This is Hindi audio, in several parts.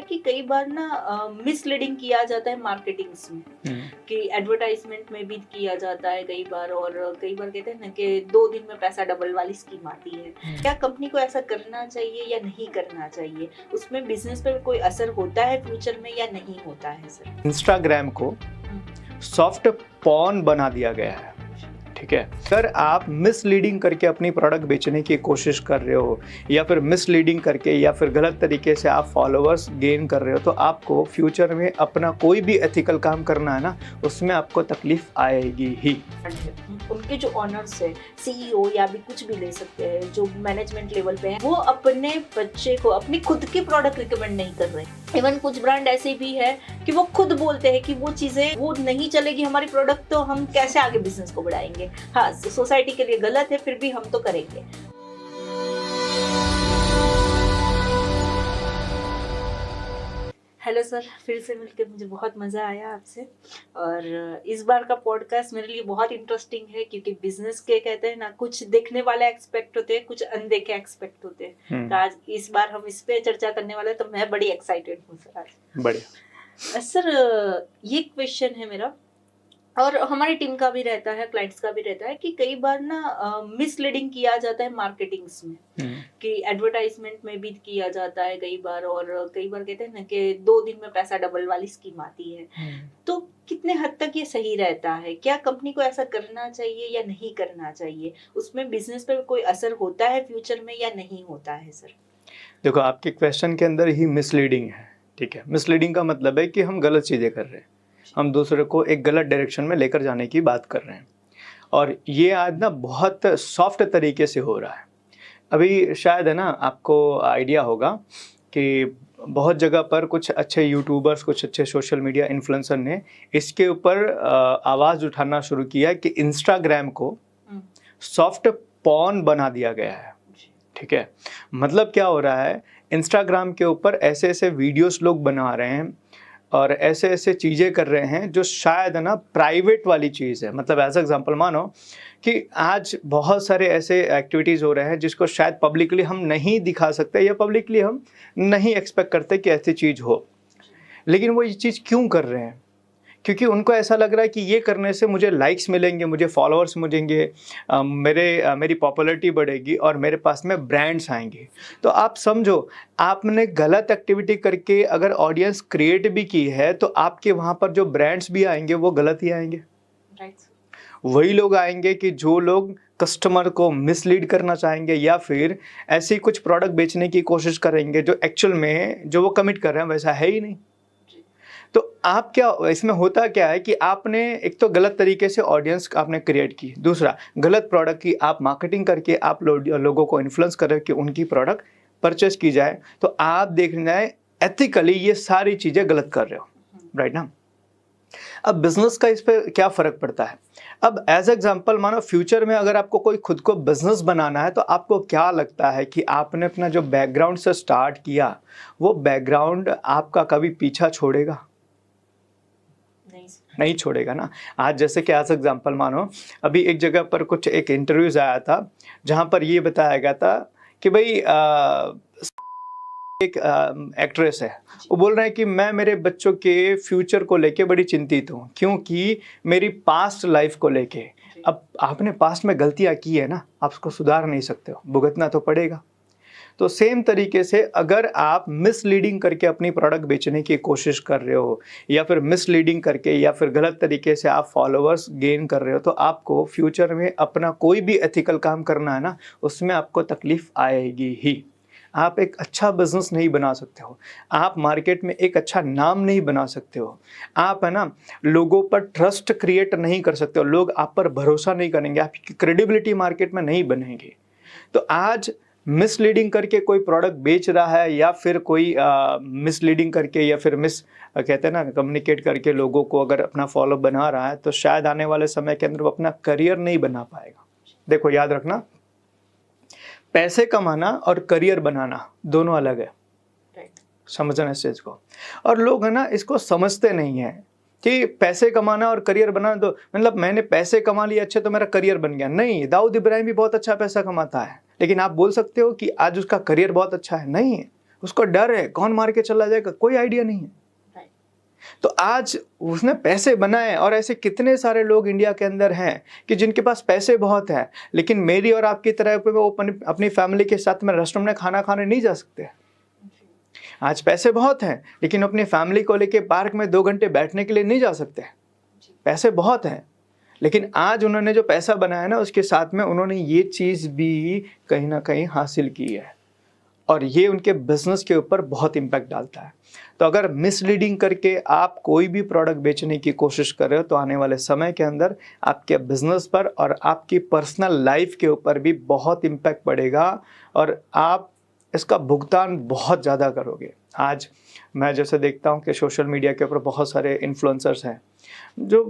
कि कई बार ना मिसलीडिंग किया जाता है मार्केटिंग्स में हम्म, कि एडवर्टाइजमेंट में भी किया जाता है कई बार। और कई बार कहते हैं ना कि 2 दिन में पैसा डबल वाली स्कीम आती है। क्या कंपनी को ऐसा करना चाहिए या नहीं करना चाहिए? उसमें बिजनेस पे कोई असर होता है फ्यूचर में या नहीं होता है सर? इंस्टाग्राम को सॉफ्ट पॉर्न बना दिया गया है। ठीक है, अगर आप मिसलीडिंग करके अपनी प्रोडक्ट बेचने की कोशिश कर रहे हो या फिर मिसलीडिंग करके या फिर गलत तरीके से आप फॉलोअर्स गेन कर रहे हो, तो आपको फ्यूचर में अपना कोई भी एथिकल काम करना है ना, उसमें आपको तकलीफ आएगी ही। उनके जो ऑनर्स है, सीईओ या भी कुछ भी ले सकते हैं, जो मैनेजमेंट लेवल पे है, वो अपने बच्चे को अपनी खुद की प्रोडक्ट रिकमेंड नहीं कर रहे। इवन कुछ ब्रांड ऐसे भी है कि वो खुद बोलते हैं कि वो चीजें वो नहीं चलेगी हमारी प्रोडक्ट, तो हम कैसे आगे बिजनेस को बढ़ाएंगे। हाँ, सोसाइटी के लिए गलत है, फिर भी हम तो करेंगे। हेलो सर, फिर से मिलकर मुझे बहुत मज़ा आया आपसे। और इस बार का पॉडकास्ट मेरे लिए बहुत इंटरेस्टिंग है, क्योंकि बिजनेस के कहते हैं ना, कुछ देखने वाले एक्सपेक्ट होते हैं, कुछ अनदेखे एक्सपेक्ट होते हैं। तो आज इस बार हम इस पे चर्चा करने वाले हैं, तो मैं बड़ी एक्साइटेड हूँ सर आज। बढ़िया। सर, ये क्वेश्चन है मेरा, और हमारी टीम का भी रहता है, क्लाइंट्स का भी रहता है, कि कई बार ना मिसलीडिंग किया जाता है मार्केटिंग्स में कि एडवर्टाइजमेंट में भी किया जाता है कई बार। और कई बार कहते हैं ना कि 2 दिन में पैसा डबल वाली स्कीम आती है। तो कितने हद तक ये सही रहता है? क्या कंपनी को ऐसा करना चाहिए या नहीं करना चाहिए? उसमें बिजनेस पे कोई असर होता है फ्यूचर में या नहीं होता है सर? देखो, आपके क्वेश्चन के अंदर ही मिसलीडिंग है। ठीक है, मिसलीडिंग का मतलब है कि हम गलत चीज़ें कर रहे हैं, हम दूसरे को एक गलत डायरेक्शन में लेकर जाने की बात कर रहे हैं। और ये आज ना बहुत सॉफ्ट तरीके से हो रहा है। अभी शायद है ना, आपको आइडिया होगा कि बहुत जगह पर कुछ अच्छे यूट्यूबर्स, कुछ अच्छे सोशल मीडिया इन्फ्लुएंसर ने इसके ऊपर आवाज़ उठाना शुरू किया कि इंस्टाग्राम को सॉफ्ट पॉर्न बना दिया गया है। ठीक है, मतलब क्या हो रहा है, इंस्टाग्राम के ऊपर ऐसे ऐसे वीडियोस लोग बना रहे हैं और ऐसे ऐसे चीज़ें कर रहे हैं जो शायद है ना प्राइवेट वाली चीज़ है। मतलब एज एग्जांपल मानो कि आज बहुत सारे ऐसे एक्टिविटीज़ हो रहे हैं जिसको शायद पब्लिकली हम नहीं दिखा सकते या पब्लिकली हम नहीं एक्सपेक्ट करते कि ऐसी चीज़ हो, लेकिन वो ये चीज़ क्यों कर रहे हैं? क्योंकि उनको ऐसा लग रहा है कि ये करने से मुझे लाइक्स मिलेंगे, मुझे फॉलोअर्स मिलेंगे, मेरी पॉपुलैरिटी बढ़ेगी और मेरे पास में ब्रांड्स आएंगे। तो आप समझो, आपने गलत एक्टिविटी करके अगर ऑडियंस क्रिएट भी की है, तो आपके वहाँ पर जो ब्रांड्स भी आएंगे वो गलत ही आएंगे। वही लोग आएंगे कि जो लोग कस्टमर को मिसलीड करना चाहेंगे या फिर ऐसी कुछ प्रोडक्ट बेचने की कोशिश करेंगे जो एक्चुअल में जो वो कमिट कर रहे हैं वैसा है ही नहीं। तो आप क्या, इसमें होता क्या है कि आपने एक तो गलत तरीके से ऑडियंस आपने क्रिएट की, दूसरा गलत प्रोडक्ट की आप मार्केटिंग करके आप लोगों को इन्फ्लुएंस कर रहे हो कि उनकी प्रोडक्ट परचेस की जाए। तो आप देखना है एथिकली ये सारी चीज़ें गलत कर रहे हो, राइट ना। अब बिजनेस का इस पर क्या फ़र्क पड़ता है? अब एज एग्जांपल मानो फ्यूचर में अगर आपको कोई खुद को बिजनेस बनाना है, तो आपको क्या लगता है कि आपने अपना जो बैकग्राउंड से स्टार्ट किया, वो बैकग्राउंड आपका कभी पीछा छोड़ेगा? नहीं छोड़ेगा ना। आज जैसे कि एज एग्जांपल मानो अभी एक जगह पर कुछ एक इंटरव्यूज आया था जहाँ पर ये बताया गया था कि भाई एक एक्ट्रेस है, वो बोल रहे हैं कि मैं मेरे बच्चों के फ्यूचर को लेके बड़ी चिंतित हूँ, क्योंकि मेरी पास्ट लाइफ को लेके। अब आपने पास्ट में गलतियाँ की है ना, आप उसको सुधार नहीं सकते हो, भुगतना तो पड़ेगा। तो सेम तरीके से अगर आप मिसलीडिंग करके अपनी प्रोडक्ट बेचने की कोशिश कर रहे हो या फिर मिसलीडिंग करके या फिर गलत तरीके से आप फॉलोअर्स गेन कर रहे हो, तो आपको फ्यूचर में अपना कोई भी एथिकल काम करना है ना, उसमें आपको तकलीफ आएगी ही। आप एक अच्छा बिजनेस नहीं बना सकते हो, आप मार्केट में एक अच्छा नाम नहीं बना सकते हो, आप है ना लोगों पर ट्रस्ट क्रिएट नहीं कर सकते हो, लोग आप पर भरोसा नहीं करेंगे, आपकी क्रेडिबिलिटी मार्केट में नहीं बनेगी। तो आज मिसलीडिंग करके कोई प्रोडक्ट बेच रहा है या फिर कोई मिसलीडिंग करके या फिर कहते हैं ना कम्युनिकेट करके लोगों को अगर अपना फॉलो बना रहा है, तो शायद आने वाले समय के अंदर वो अपना करियर नहीं बना पाएगा। देखो, याद रखना, पैसे कमाना और करियर बनाना दोनों अलग है, समझना इस चीज को। और लोग है ना इसको समझते नहीं है कि पैसे कमाना और करियर बनाना तो मतलब मैंने पैसे कमा लिए अच्छे तो मेरा करियर बन गया। नहीं, दाऊद इब्राहिम भी बहुत अच्छा पैसा कमाता है, लेकिन आप बोल सकते हो कि आज उसका करियर बहुत अच्छा है? नहीं, उसको डर है कौन मार के चला जाएगा, कोई आइडिया नहीं है। तो आज उसने पैसे बनाए, और ऐसे कितने सारे लोग इंडिया के अंदर हैं कि जिनके पास पैसे बहुत है, लेकिन मेरी और आपकी तरह पे वो अपनी फैमिली के साथ में रेस्टोरेंट में खाना खाने नहीं जा सकते। आज पैसे बहुत हैं लेकिन अपनी फैमिली को लेके पार्क में 2 घंटे बैठने के लिए नहीं जा सकते। पैसे बहुत हैं लेकिन आज उन्होंने जो पैसा बनाया ना, उसके साथ में उन्होंने ये चीज़ भी कहीं ना कहीं हासिल की है, और ये उनके बिजनेस के ऊपर बहुत इम्पैक्ट डालता है। तो अगर मिसलीडिंग करके आप कोई भी प्रोडक्ट बेचने की कोशिश कर रहे हो, तो आने वाले समय के अंदर आपके बिजनेस पर और आपकी पर्सनल लाइफ के ऊपर भी बहुत इम्पैक्ट पड़ेगा, और आप इसका भुगतान बहुत ज़्यादा करोगे। आज मैं जैसे देखता हूँ कि सोशल मीडिया के ऊपर बहुत सारे इन्फ्लुएंसर्स हैं जो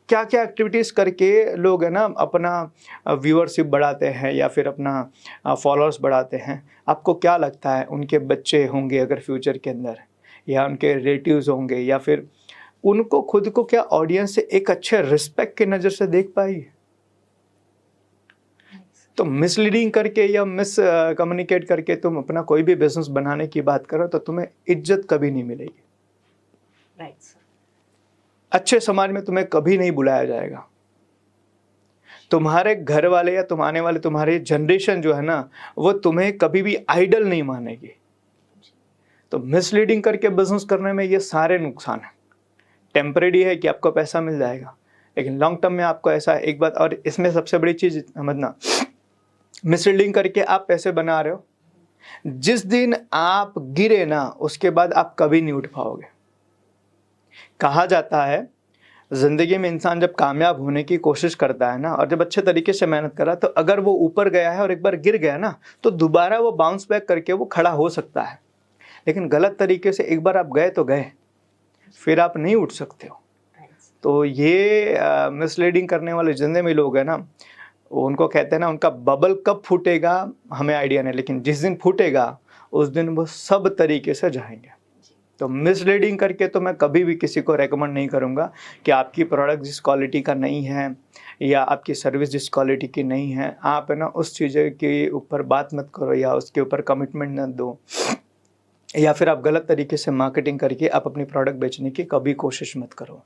क्या क्या एक्टिविटीज़ करके लोग है ना अपना व्यूअरशिप बढ़ाते हैं या फिर अपना फॉलोअर्स बढ़ाते हैं। आपको क्या लगता है उनके बच्चे होंगे अगर फ्यूचर के अंदर, या उनके रिलेटिव्स होंगे, या फिर उनको खुद को क्या ऑडियंस से एक अच्छे रिस्पेक्ट की नज़र से देख पाएगी? तो मिसलीडिंग करके या मिस कम्युनिकेट करके तुम अपना कोई भी बिजनेस बनाने की बात करो तो तुम्हें इज्जत कभी नहीं मिलेगी। Right sir. अच्छे समाज में तुम्हें कभी नहीं बुलाया जाएगा। तुम्हारे घर वाले या तुम आने वाले तुम्हारी जनरेशन जो है ना, वो तुम्हें कभी भी आइडल नहीं मानेगी। तो मिसलीडिंग करके बिजनेस करने में ये सारे नुकसान हैं। टेम्परेरी है कि आपको पैसा मिल जाएगा, लेकिन लॉन्ग टर्म में आपको ऐसा एक बात, और इसमें सबसे बड़ी चीज़ समझना, मिसलीडिंग करके आप पैसे बना रहे हो, जिस दिन आप गिरे ना उसके बाद आप कभी नहीं उठ पाओगे। कहा जाता है ज़िंदगी में इंसान जब कामयाब होने की कोशिश करता है ना, और जब अच्छे तरीके से मेहनत करा, तो अगर वो ऊपर गया है और एक बार गिर गया ना, तो दोबारा वो बाउंस बैक करके वो खड़ा हो सकता है। लेकिन गलत तरीके से एक बार आप गए तो गए, फिर आप नहीं उठ सकते हो। तो ये मिसलीडिंग करने वाले जितने भी लोग हैं ना, उनको कहते हैं ना, उनका बबल कब फूटेगा हमें आइडिया नहीं, लेकिन जिस दिन फूटेगा उस दिन वो सब तरीके से जाएंगे। तो मिसलीडिंग करके तो मैं कभी भी किसी को रेकमेंड नहीं करूँगा कि आपकी प्रोडक्ट जिस क्वालिटी का नहीं है या आपकी सर्विस जिस क्वालिटी की नहीं है, आप है ना उस चीज़ के ऊपर बात मत करो या उसके ऊपर कमिटमेंट न दो, या फिर आप गलत तरीके से मार्केटिंग करके आप अपनी प्रोडक्ट बेचने की कभी कोशिश मत करो,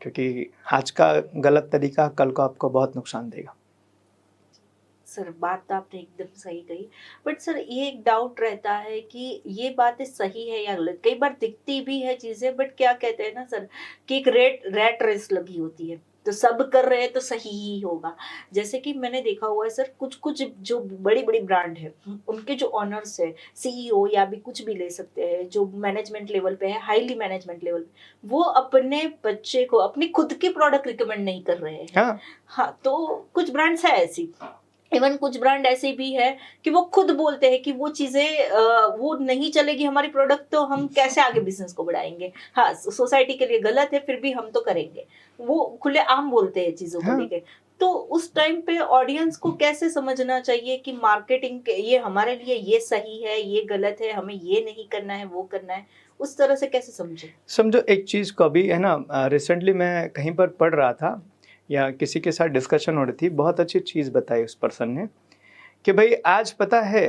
क्योंकि आज का गलत तरीका कल को आपको बहुत नुकसान देगा। सर बात तो आपने एकदम सही कही, बट सर ये एक डाउट रहता है कि ये बातें सही है या गलत। कई बार दिखती भी है चीजें, बट क्या कहते हैं ना सर कि एक रैट रेस लगी होती है, तो सब कर रहे हैं तो सही ही होगा। जैसे कि मैंने देखा हुआ है सर, कुछ कुछ जो बड़ी बड़ी ब्रांड है, उनके जो ऑनर्स है, सीईओ या भी कुछ भी ले सकते हैं, जो मैनेजमेंट लेवल पे है, हाईली मैनेजमेंट लेवल पे, वो अपने बच्चे को अपनी खुद की प्रोडक्ट रिकमेंड नहीं कर रहे हैं। हाँ, तो कुछ ब्रांड्स है ऐसी, इवन कुछ ब्रांड ऐसे भी है कि वो खुद बोलते हैं कि वो चीजें वो नहीं चलेगी हमारी प्रोडक्ट, तो हम कैसे आगे बिजनेस को बढ़ाएंगे। हाँ, सोसाइटी के लिए गलत है, फिर भी हम तो करेंगे। वो खुले आम बोलते हैं चीजों को लेके। तो उस टाइम पे ऑडियंस को कैसे समझना चाहिए कि मार्केटिंग ये हमारे लिए ये सही है, ये गलत है, हमें ये नहीं करना है, वो करना है, उस तरह से कैसे समझो। एक चीज़ को अभी है ना, रिसेंटली मैं कहीं पर पढ़ रहा था या किसी के साथ डिस्कशन हो रही थी, बहुत अच्छी चीज़ बताई उस पर्सन ने कि भाई आज पता है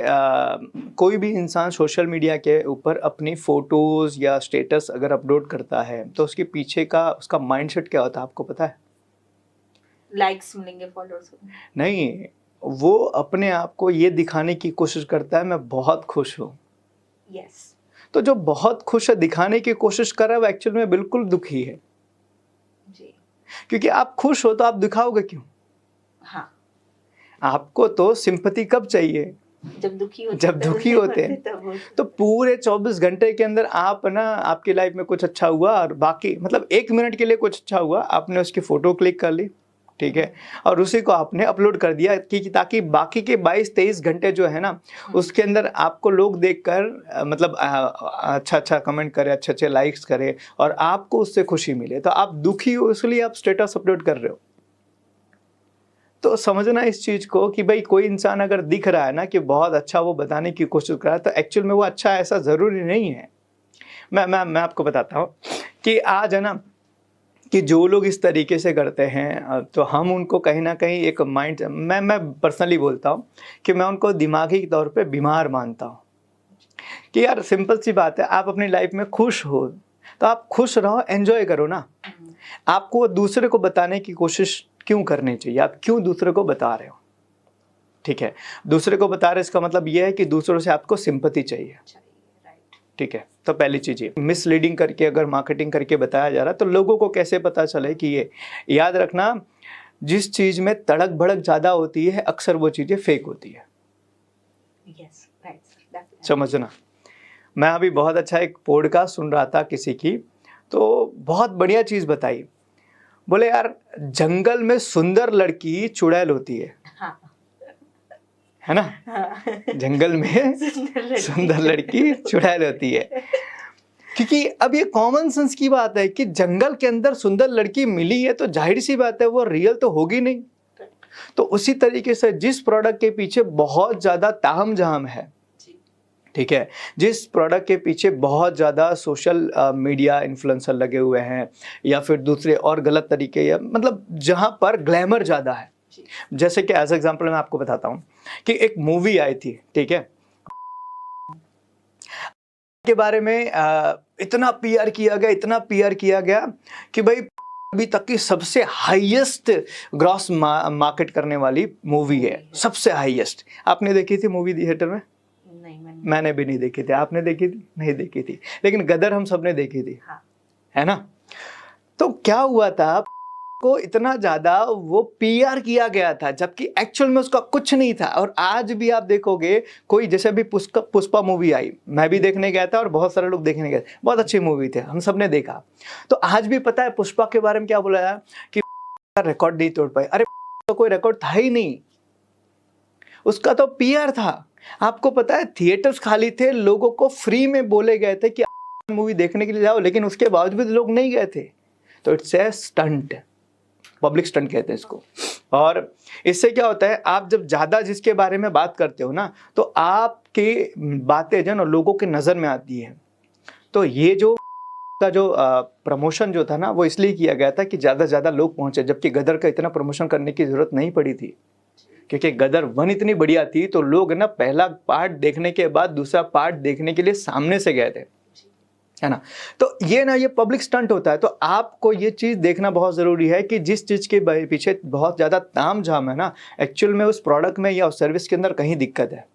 कोई भी इंसान सोशल मीडिया के ऊपर अपनी फ़ोटोज़ या स्टेटस अगर अपलोड करता है तो उसके पीछे का उसका माइंडसेट क्या होता है आपको पता है? लाइक्स मिलेंगे, फॉलोअर्स नहीं, वो अपने आप को ये दिखाने की कोशिश करता है मैं बहुत खुश हूँ। यस। तो जो बहुत खुश है दिखाने की कोशिश कर रहा है वो एक्चुअल में बिल्कुल दुखी है जी। क्योंकि आप खुश हो तो आप दिखाओगे क्यों? हाँ, आपको तो सिंपैथी कब चाहिए? जब दुखी होते हैं। तो पूरे 24 घंटे के अंदर आप ना, आपकी लाइफ में कुछ अच्छा हुआ और बाकी मतलब 1 मिनट के लिए कुछ अच्छा हुआ, आपने उसकी फ़ोटो क्लिक कर ली, ठीक है, और उसी को आपने अपलोड कर दिया कि ताकि बाकी के 22-23 घंटे जो है ना, उसके अंदर आपको लोग देखकर मतलब अच्छा कमेंट करें, अच्छे लाइक्स करें और आपको उससे खुशी मिले। तो आप दुखी हो इसलिए आप स्टेटस अपलोड कर रहे हो। तो समझना इस चीज़ को कि भाई कोई इंसान अगर दिख रहा है ना कि बहुत अच्छा वो बताने की कोशिश कर रहा है, तो एक्चुअल में वो अच्छा ऐसा ज़रूरी नहीं है। मैं आपको बताता हूँ कि आज है ना कि जो लोग इस तरीके से करते हैं तो हम उनको कहीं ना कहीं एक माइंड, मैं पर्सनली बोलता हूँ कि मैं उनको दिमागी तौर पे बीमार मानता हूँ कि यार सिंपल सी बात है, आप अपनी लाइफ में खुश हो तो आप खुश रहो, एंजॉय करो ना। आपको दूसरे को बताने की कोशिश क्यों करनी चाहिए? आप क्यों दूसरे को बता रहे हो? ठीक है, दूसरे को बता रहे इसका मतलब यह है कि दूसरों से आपको सिंपैथी चाहिए। ठीक है, तो पहली चीज ये मिसलीडिंग करके अगर मार्केटिंग करके बताया जा रहा है तो लोगों को कैसे पता चले कि ये, याद रखना जिस चीज में तड़क भड़क ज्यादा होती है अक्सर वो चीजें फेक होती है। समझना। मैं अभी बहुत अच्छा एक पॉडकास्ट सुन रहा था किसी की, तो बहुत बढ़िया चीज बताई। बोले यार जंगल में सुंदर लड़की चुड़ैल होती है, है ना? जंगल में सुंदर लड़की चुड़ैल होती है, क्योंकि अब ये कॉमन सेंस की बात है कि जंगल के अंदर सुंदर लड़की मिली है तो जाहिर सी बात है वो रियल तो होगी नहीं। तो उसी तरीके से जिस प्रोडक्ट के पीछे बहुत ज्यादा तामझाम है, ठीक है, जिस प्रोडक्ट के पीछे बहुत ज़्यादा सोशल मीडिया इन्फ्लुएंसर लगे हुए हैं या फिर दूसरे और गलत तरीके, या मतलब जहाँ पर ग्लैमर ज़्यादा है, जैसे कि एज एग्जांपल मैं आपको बताता हूँ कि एक मूवी आई थी, ठीक है, के बारे में इतना पीआर किया गया, इतना पीआर किया गया कि भाई अभी तक की सबसे हाईएस्ट ग्रॉस मार्केट करने वाली मूवी है, सबसे हाईएस्ट। आपने देखी थी मूवी थिएटर में? मैंने भी नहीं देखी थी। आपने देखी थी? नहीं देखी थी, लेकिन गदर हम सबने देखी थी। हाँ। है ना? तो क्या हुआ था, को इतना ज्यादा वो पीआर किया गया था जबकि एक्चुअल में उसका कुछ नहीं था। और आज भी आप देखोगे कोई, जैसे अभी पुष्पा मूवी आई, मैं भी देखने गया था और बहुत सारे लोग देखने गए, बहुत अच्छी मूवी थी, हम सब ने देखा। तो आज भी पता है पुष्पा के बारे में क्या बोला है कि रिकॉर्ड नहीं तोड़ पाए। अरे तो कोई रिकॉर्ड था ही नहीं, उसका तो पीआर था। आपको पता है थिएटर्स खाली थे, लोगों को फ्री में बोले गए थे कि मूवी देखने के लिए जाओ, लेकिन उसके बावजूद लोग नहीं गए थे। तो it's a stunt, public stunt कहते हैं इसको। और इससे क्या होता है, आप जब ज्यादा जिसके बारे में बात करते हो ना तो आपकी बातें जो ना लोगों की नजर में आती है। तो ये जो का जो प्रमोशन जो था ना वो इसलिए किया गया था कि ज्यादा से ज्यादा लोग पहुंचे, जबकि गदर का इतना प्रमोशन करने की जरूरत नहीं पड़ी थी, क्योंकि गदर 1 इतनी बढ़िया थी तो लोग ना पहला पार्ट देखने के बाद दूसरा पार्ट देखने के लिए सामने से गए थे, है ना? तो ये पब्लिक स्टंट होता है। तो आपको ये चीज देखना बहुत जरूरी है कि जिस चीज के पीछे बहुत ज्यादा तामझाम है ना, एक्चुअल में उस प्रोडक्ट में या उस सर्विस के अंदर कहीं दिक्कत है।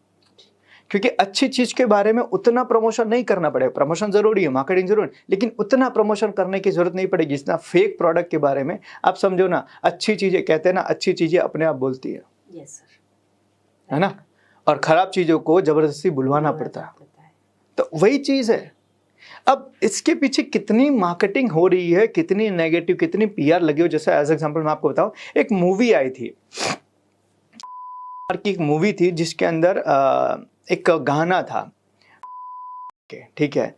क्योंकि अच्छी चीज के बारे में उतना प्रमोशन नहीं करना पड़ेगा। प्रमोशन जरूरी है, मार्केटिंग जरूरी, लेकिन उतना प्रमोशन करने की जरूरत नहीं पड़ेगी जितना फेक प्रोडक्ट के बारे में। आप समझो ना, अच्छी चीजें कहते हैं ना, अच्छी चीजें अपने आप बोलती है, है ना? और खराब चीजों को जबरदस्ती बुलवाना पड़ता है। तो वही चीज है। अब इसके पीछे कितनी मार्केटिंग हो रही है, कितनी नेगेटिव, कितनी पीआर लगी हो। जैसे एज एग्जांपल मैं आपको बताऊं, एक मूवी आई थी की, एक मूवी थी जिसके अंदर एक गाना था, ठीक है,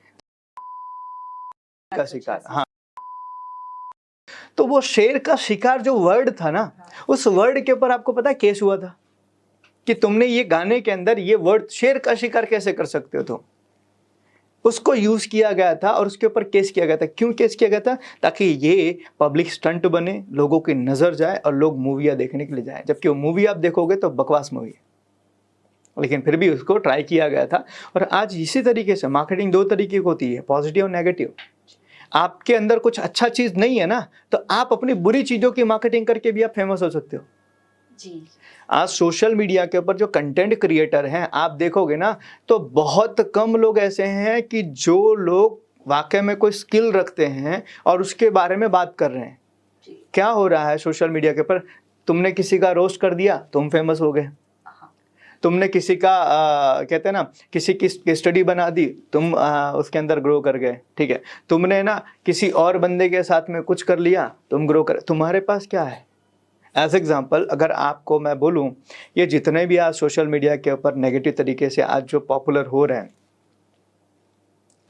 का शिकार। हाँ, तो वो शेर का शिकार जो वर्ड था ना, उस वर्ड के ऊपर आपको पता है केस हुआ था कि तुमने ये गाने के अंदर ये वर्ड शेर का शिकार कैसे कर सकते हो तुम। उसको यूज किया गया था और उसके ऊपर केस किया गया था। क्यों केस किया गया था? ताकि ये पब्लिक स्टंट बने, लोगों की नजर जाए और लोग मूवियां देखने के लिए जाए। जबकि वो मूवी आप देखोगे तो बकवास मूवी है, लेकिन फिर भी उसको ट्राई किया गया था। और आज इसी तरीके से मार्केटिंग 2 तरीके की होती है, पॉजिटिव और नेगेटिव। आपके अंदर कुछ अच्छा चीज नहीं है ना, तो आप अपनी बुरी चीजों की मार्केटिंग करके भी आप फेमस हो सकते हो जी। आज सोशल मीडिया के ऊपर जो कंटेंट क्रिएटर हैं, आप देखोगे ना तो बहुत कम लोग ऐसे हैं कि जो लोग वाकई में कोई स्किल रखते हैं और उसके बारे में बात कर रहे हैं। क्या हो रहा है सोशल मीडिया के ऊपर, तुमने किसी का रोस्ट कर दिया, तुम फेमस हो गए। तुमने किसी का कहते हैं ना, किसी की स्टडी बना दी, तुम उसके अंदर ग्रो कर गए। ठीक है, तुमने ना किसी और बंदे के साथ में कुछ कर लिया, तुम ग्रो कर। तुम्हारे पास क्या है? एज एग्जाम्पल अगर आपको मैं बोलूं, ये जितने भी आज सोशल मीडिया के ऊपर नेगेटिव तरीके से आज जो पॉपुलर हो रहे हैं,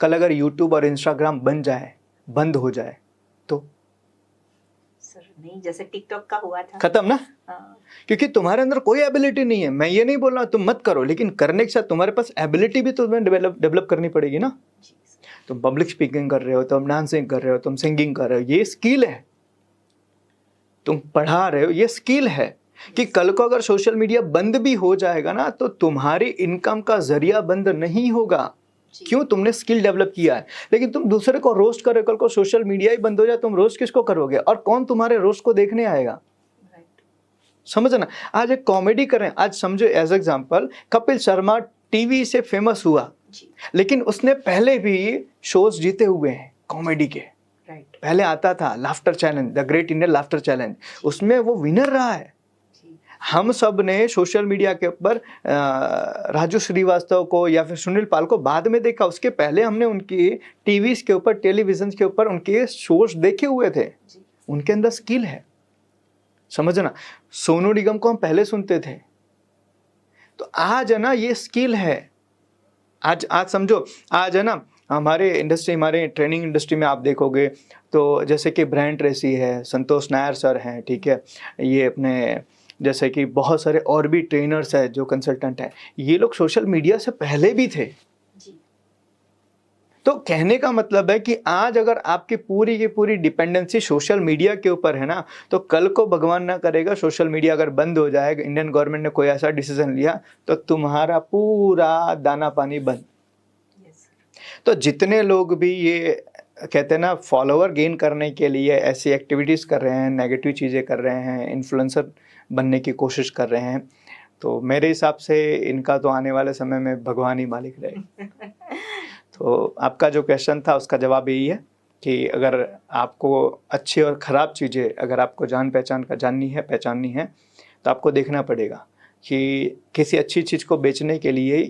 कल अगर यूट्यूब और इंस्टाग्राम बंद हो जाए तो सर नहीं, जैसे टिकटॉक का हुआ था, खत्म ना। क्योंकि तुम्हारे अंदर कोई एबिलिटी नहीं है। मैं ये नहीं बोल रहा तुम मत करो, लेकिन करने के साथ तुम्हारे पास एबिलिटी भी तुम्हें डेवलप करनी पड़ेगी ना। तुम पब्लिक स्पीकिंग कर रहे हो, तुम डांसिंग कर रहे हो, तुम सिंगिंग कर रहे हो, ये स्किल है। तुम पढ़ा रहे हो, ये स्किल है कि कल को अगर सोशल मीडिया बंद भी हो जाएगा ना तो तुम्हारी इनकम का जरिया बंद नहीं होगा। जी। क्यों? तुमने स्किल डेवलप किया है। लेकिन तुम दूसरे को रोस्ट कर रहे हो, कल को सोशल मीडिया ही बंद हो जाए, तुम रोस्ट किसको करोगे और कौन तुम्हारे रोस्ट को देखने आएगा? राइट। समझ ना, आज एक कॉमेडी कर रहे हैं, आज समझो as example Kapil Sharma TV से फेमस हुआ, जी। लेकिन उसने पहले भी शोज जीते हुए हैं कॉमेडी के। राइट। पहले आता था laughter challenge, the great Indian laughter challenge, उसमें वो विनर रहा है। जी। हम सब ने सोशल मीडिया के ऊपर राजू श्रीवास्तव को या फिर सुनील पाल को बाद में देखा, उसके पहले हमने उनकी टीवी के ऊपर, टेलीविजन के ऊपर उनके शोज देखे हुए थे। जी। उनके अंदर स्किल है, समझना। सोनू निगम को हम पहले सुनते थे, तो आज है ना ये स्किल है। आज समझो, आज है ना हमारे इंडस्ट्री, हमारे ट्रेनिंग इंडस्ट्री में आप देखोगे तो जैसे कि ब्रायन ट्रेसी है, संतोष नायर सर हैं, ठीक है, ये अपने जैसे कि बहुत सारे और भी ट्रेनर्स हैं जो कंसल्टेंट हैं, ये लोग सोशल मीडिया से पहले भी थे। जी। तो कहने का मतलब है कि आज अगर आपकी पूरी की पूरी डिपेंडेंसी सोशल मीडिया के ऊपर है ना, तो कल को भगवान ना करेगा सोशल मीडिया अगर बंद हो जाएगा, इंडियन गवर्नमेंट ने कोई ऐसा डिसीजन लिया, तो तुम्हारा पूरा दाना पानी बंद। यस। तो जितने लोग भी ये कहते हैं ना फॉलोअर गेन करने के लिए ऐसी एक्टिविटीज़ कर रहे हैं, नेगेटिव चीज़ें कर रहे हैं, इन्फ्लुएंसर बनने की कोशिश कर रहे हैं, तो मेरे हिसाब से इनका तो आने वाले समय में भगवान ही मालिक रहे। तो आपका जो क्वेश्चन था उसका जवाब यही है कि अगर आपको अच्छी और ख़राब चीज़ें अगर आपको जान पहचान का जाननी है, पहचाननी है, तो आपको देखना पड़ेगा कि किसी अच्छी चीज़ को बेचने के लिए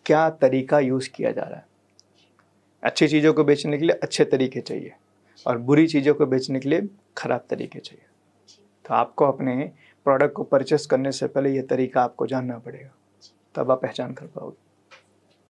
क्या तरीका यूज़ किया जा रहा है। अच्छी चीज़ों को बेचने के लिए अच्छे तरीके चाहिए और बुरी चीज़ों को बेचने के लिए ख़राब तरीके चाहिए। तो आपको अपने प्रोडक्ट को परचेस करने से पहले ये तरीका आपको जानना पड़ेगा, तब आप पहचान कर पाओगे।